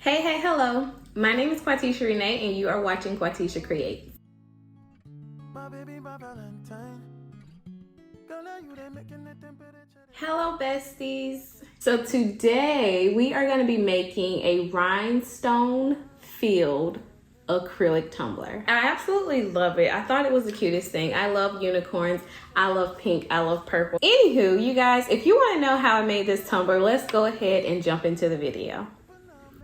Hey, hello. My name is Quatisha Renee, and you are watching Quatisha Create. Hello, besties. So today we are going to be making a rhinestone filled acrylic tumbler. I absolutely love it. I thought it was the cutest thing. I love unicorns. I love pink. I love purple. Anywho, you guys, if you want to know how I made this tumbler, let's go ahead and jump into the video.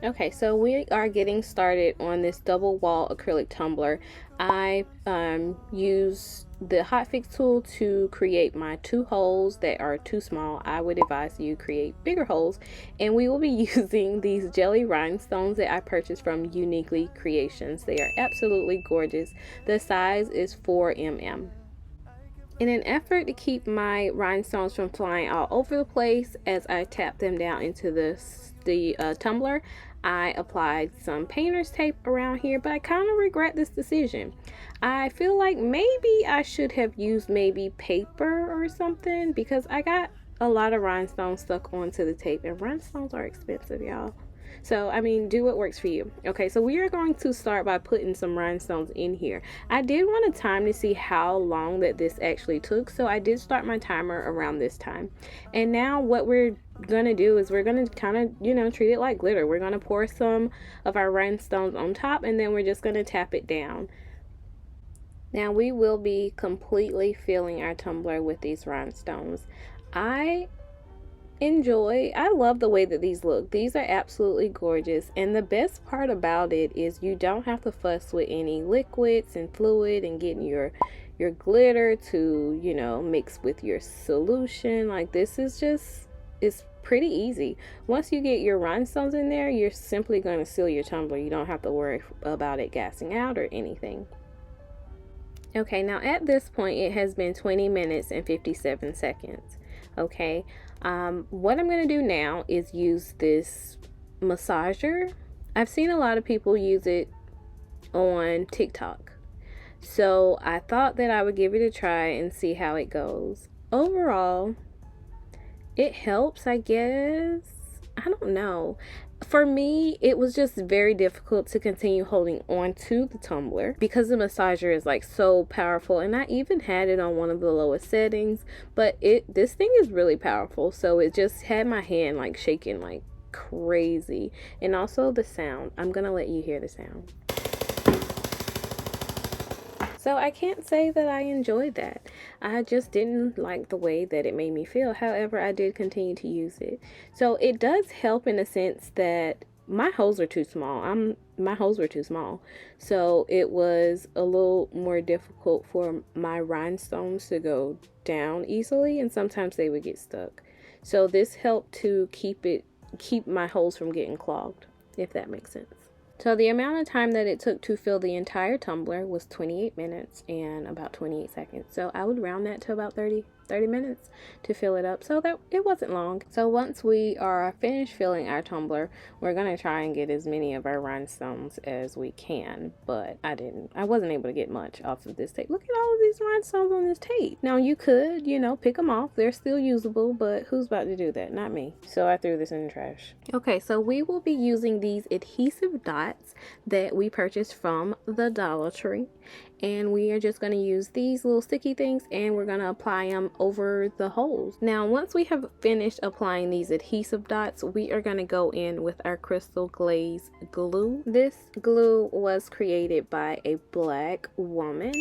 Okay, so we are getting started on this double wall acrylic tumbler. I use the hotfix tool to create my 2 holes that are too small. I would advise you create bigger holes, and we will be using these jelly rhinestones that I purchased from Uniquely Creations. They are absolutely gorgeous. The size is 4 mm. In an effort to keep my rhinestones from flying all over the place as I tap them down into the tumbler, I applied some painter's tape around here, but I kind of regret this decision. I feel like maybe I should have used maybe paper or something, because I got a lot of rhinestones stuck onto the tape, and rhinestones are expensive, y'all. So, I mean, do what works for you. Okay, so we are going to start by putting some rhinestones in here. I did want a time to see how long that this actually took, so I did start my timer around this time. And now what we're gonna do is we're gonna kind of, treat it like glitter. We're gonna pour some of our rhinestones on top, and then we're just gonna tap it down. Now we will be completely filling our tumbler with these rhinestones. I love the way that these look. These are absolutely gorgeous, and the best part about it is you don't have to fuss with any liquids and fluid and getting your glitter to mix with your solution. Like, this is just, it's pretty easy. Once you get your rhinestones in there, you're simply going to seal your tumbler. You don't have to worry about it gassing out or anything. Okay, now at this point it has been 20 minutes and 57 seconds. Okay, what I'm going to do now is use this massager. I've seen a lot of people use it on TikTok, so I thought that I would give it a try and see how it goes. Overall, it helps, I guess. I don't know. For me, it was just very difficult to continue holding on to the tumbler because the massager is like so powerful, and I even had it on one of the lowest settings, but this thing is really powerful, so it just had my hand like shaking like crazy. And also the sound, I'm gonna let you hear the sound. So I can't say that I enjoyed that. I just didn't like the way that it made me feel. However, I did continue to use it. So it does help in a sense that my holes are too small. My holes were too small. So it was a little more difficult for my rhinestones to go down easily, and sometimes they would get stuck. So this helped to keep my holes from getting clogged, if that makes sense. So the amount of time that it took to fill the entire tumbler was 28 minutes and about 28 seconds. So I would round that to about 30 minutes to fill it up, so that it wasn't long. So once we are finished filling our tumbler, we're gonna try and get as many of our rhinestones as we can, but I wasn't able to get much off of this tape. Look at all of these rhinestones on this tape. Now you could pick them off, they're still usable, but who's about to do that? Not me. So I threw this in the trash. Okay, so we will be using these adhesive dots that we purchased from the Dollar Tree, and we are just going to use these little sticky things, and we're going to apply them over the holes. Now once we have finished applying these adhesive dots, we are going to go in with our crystal glaze glue. This glue was created by a black woman,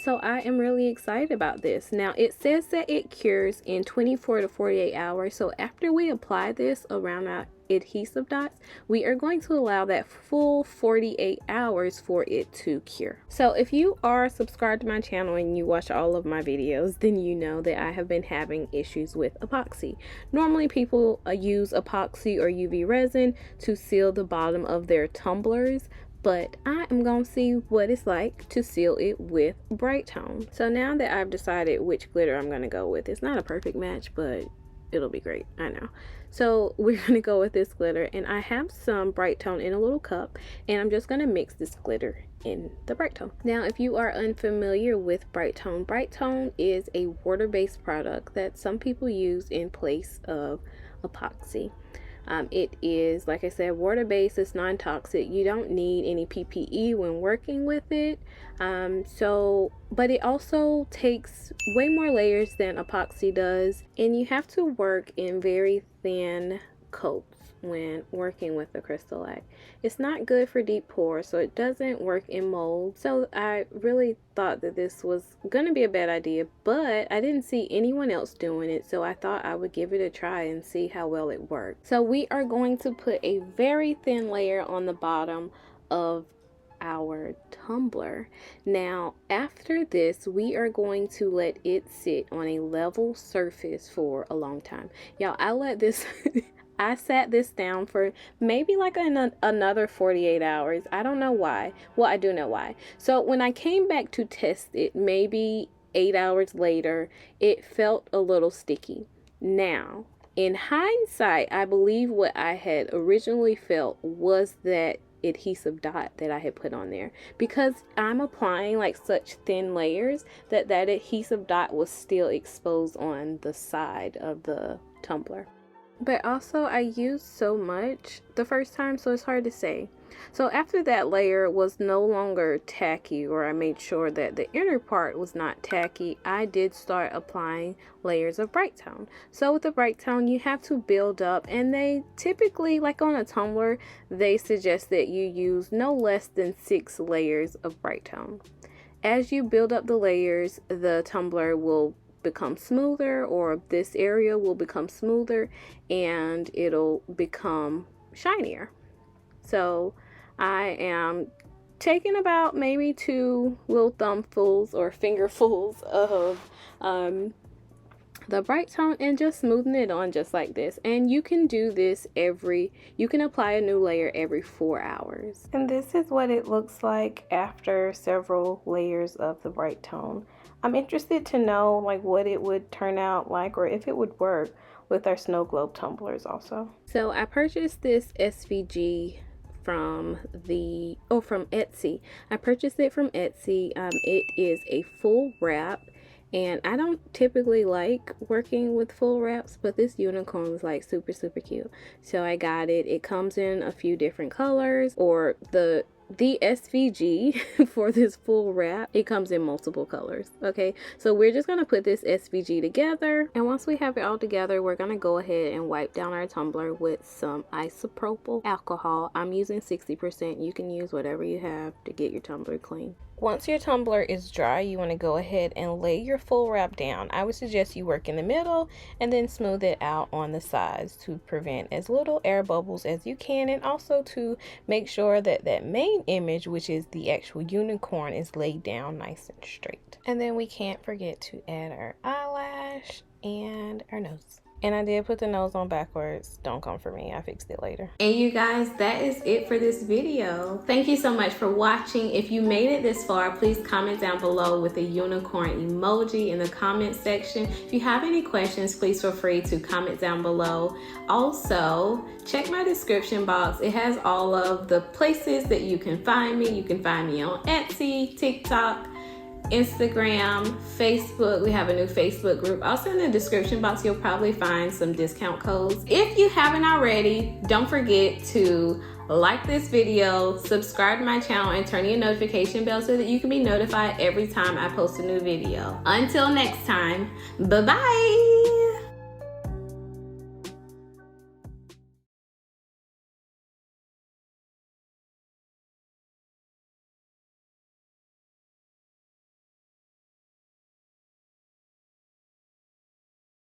so I am really excited about this. Now it says that it cures in 24 to 48 hours, so after we apply this around our adhesive dots, we are going to allow that full 48 hours for it to cure. So if you are subscribed to my channel and you watch all of my videos, then you know that I have been having issues with epoxy. Normally people use epoxy or UV resin to seal the bottom of their tumblers, but I am gonna see what it's like to seal it with Bright Tone. So now that I've decided which glitter I'm gonna go with, it's not a perfect match, but it'll be great, I know. So we're gonna go with this glitter, and I have some Bright Tone in a little cup, and I'm just gonna mix this glitter in the Bright Tone. Now if you are unfamiliar with Bright Tone is a water-based product that some people use in place of epoxy. It is, like I said, water-based. It's non-toxic. You don't need any PPE when working with it. But it also takes way more layers than epoxy does, and you have to work in very thin coats when working with the Crystal-Lak. It's not good for deep pores, so it doesn't work in mold. So I really thought that this was gonna be a bad idea, but I didn't see anyone else doing it, so I thought I would give it a try and see how well it worked. So we are going to put a very thin layer on the bottom of our tumbler. Now after this, we are going to let it sit on a level surface for a long time. Y'all, I let this I sat this down for maybe like another 48 hours. I don't know why. Well, I do know why. So when I came back to test it, maybe 8 hours later, it felt a little sticky. Now, in hindsight, I believe what I had originally felt was that adhesive dot that I had put on there, because I'm applying like such thin layers that adhesive dot was still exposed on the side of the tumbler. But also I used so much the first time, so it's hard to say. So after that layer was no longer tacky, or I made sure that the inner part was not tacky, I did start applying layers of bright tone. So with the bright tone, you have to build up, and they typically, like on a tumbler, they suggest that you use no less than 6 layers of bright tone. As you build up the layers, the tumbler will become smoother, or this area will become smoother, and it'll become shinier. So I am taking about maybe 2 little thumbfuls or fingerfuls of the bright tone and just smoothing it on just like this. And you can do this you can apply a new layer every 4 hours. And this is what it looks like after several layers of the bright tone. I'm interested to know like what it would turn out like, or if it would work with our snow globe tumblers also. So I purchased this SVG from Etsy. I purchased it from Etsy. It is a full wrap, and I don't typically like working with full wraps, but this unicorn was like super cute. So I got it. It comes in a few different colors, or the SVG for this full wrap, it comes in multiple colors. Okay, so we're just gonna put this SVG together, and once we have it all together, we're gonna go ahead and wipe down our tumbler with some isopropyl alcohol. I'm using 60%. You can use whatever you have to get your tumbler clean. Once your tumbler is dry, you want to go ahead and lay your full wrap down. I would suggest you work in the middle and then smooth it out on the sides to prevent as little air bubbles as you can, and also to make sure that that main image, which is the actual unicorn, is laid down nice and straight. And then we can't forget to add our eyelash and our nose. And I did put the nose on backwards. Don't come for me, I fixed it later. And you guys, that is it for this video. Thank you so much for watching. If you made it this far, please comment down below with a unicorn emoji in the comment section. If you have any questions, please feel free to comment down below. Also, check my description box. It has all of the places that you can find me. You can find me on Etsy, TikTok, Instagram, Facebook. We have a new Facebook group. Also in the description box, you'll probably find some discount codes. If you haven't already, don't forget to like this video, subscribe to my channel, and turn your notification bell so that you can be notified every time I post a new video. Until next time, bye-bye.